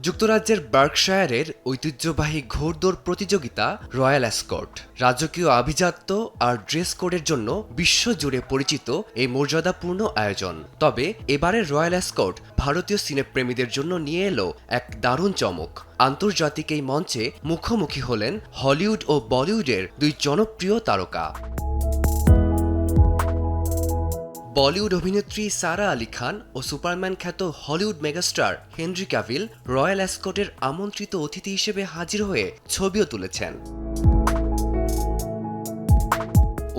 যুক্তরাজ্যের বার্কশায়ারের ঐতিহ্যবাহী ঘোড়দৌড় প্রতিযোগিতা রয়্যাল অ্যাসকর্ট রাজকীয় আভিজাত্য আর ড্রেস কোডের জন্য বিশ্বজুড়ে পরিচিত এই মর্যাদাপূর্ণ আয়োজন। তবে এবারের রয়্যাল অ্যাসকর্ট ভারতীয় সিনেপ্রেমীদের জন্য নিয়ে এলো এক দারুণ চমক। আন্তর্জাতিক এই মঞ্চে মুখোমুখি হলেন হলিউড ও বলিউডের দুই জনপ্রিয় তারকা। বলিউড অভিনেত্রী সারা আলি খান ও সুপারম্যান খ্যাত Hollywood megastar Henry Cavill royal অ্যাসকর্টের আমন্ত্রিত অতিথি হিসেবে হাজির হয়ে ছবিও তুলেছেন।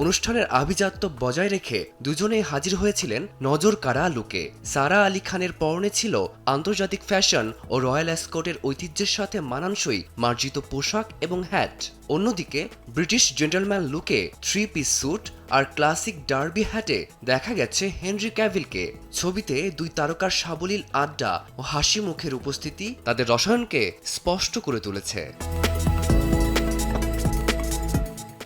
অনুষ্ঠানের আভিজাত্য বজায় রেখে দুজনেই হাজির হয়েছিলেন নজরকাড়া লুকে। সারা আলি খানের পরনে ছিল আন্তর্জাতিক ফ্যাশন ও রয়্যাল অ্যাসকর্টের ঐতিহ্যের সাথে মানানসই মার্জিত পোশাক এবং হ্যাট। অন্যদিকে ব্রিটিশ জেন্টলম্যান লুকে থ্রি পিস স্যুট আর ক্লাসিক ডার্বি হ্যাটে দেখা গেছে হেনরি ক্যাভিলকে। ছবিতে দুই তারকার সাবলীল আড্ডা ও হাসি মুখের উপস্থিতি তাদের রসায়নকে স্পষ্ট করে তুলেছে।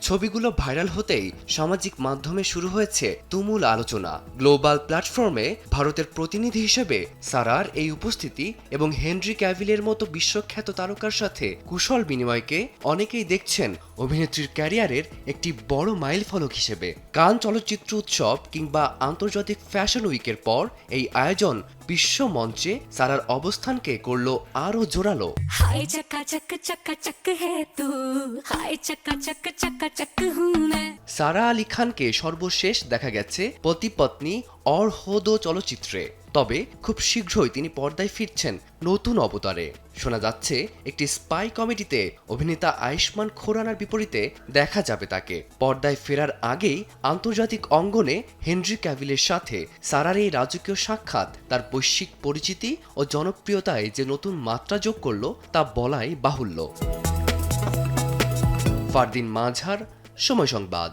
ছবিগুলো ভাইরাল হতেই সামাজিক মাধ্যমে শুরু হয়েছে তুমুল আলোচনা। গ্লোবাল প্ল্যাটফর্মে ভারতের প্রতিনিধি হিসেবে সারার এই উপস্থিতি এবং হেনরি ক্যাভিলের মতো বিশ্বখ্যাত তারকার সাথে কুশল বিনিময়কে অনেকেই দেখছেন অভিনেত্রীর ক্যারিয়ারের একটি বড় মাইলফলক হিসেবে। কান চলচ্চিত্র উৎসব কিংবা আন্তর্জাতিক ফ্যাশন উইকের পর এই আয়োজন বিশ্ব মঞ্চে সারার অবস্থানকে করল আরও জোরালো। সারা আলি খানকে সর্বশেষ দেখা গেছে পতি পত্নী অর হো দো চলচ্চিত্রে। তবে খুব শীঘ্রই তিনি পর্দায় ফিরছেন নতুন অবতারে। শোনা যাচ্ছে একটি স্পাই কমেডিতে অভিনেতা আয়ুষ্মান খুরানার বিপরীতে দেখা যাবে তাকে। পর্দায় ফেরার আগেই আন্তর্জাতিক অঙ্গনে হেনরি ক্যাভিলের সাথে সারার এই রাজকীয় সাক্ষাৎ তার বৈশ্বিক পরিচিতি ও জনপ্রিয়তায় যে নতুন মাত্রা যোগ করল তা বলাই বাহুল্য। ফারদিন মাঝার, সময় সংবাদ।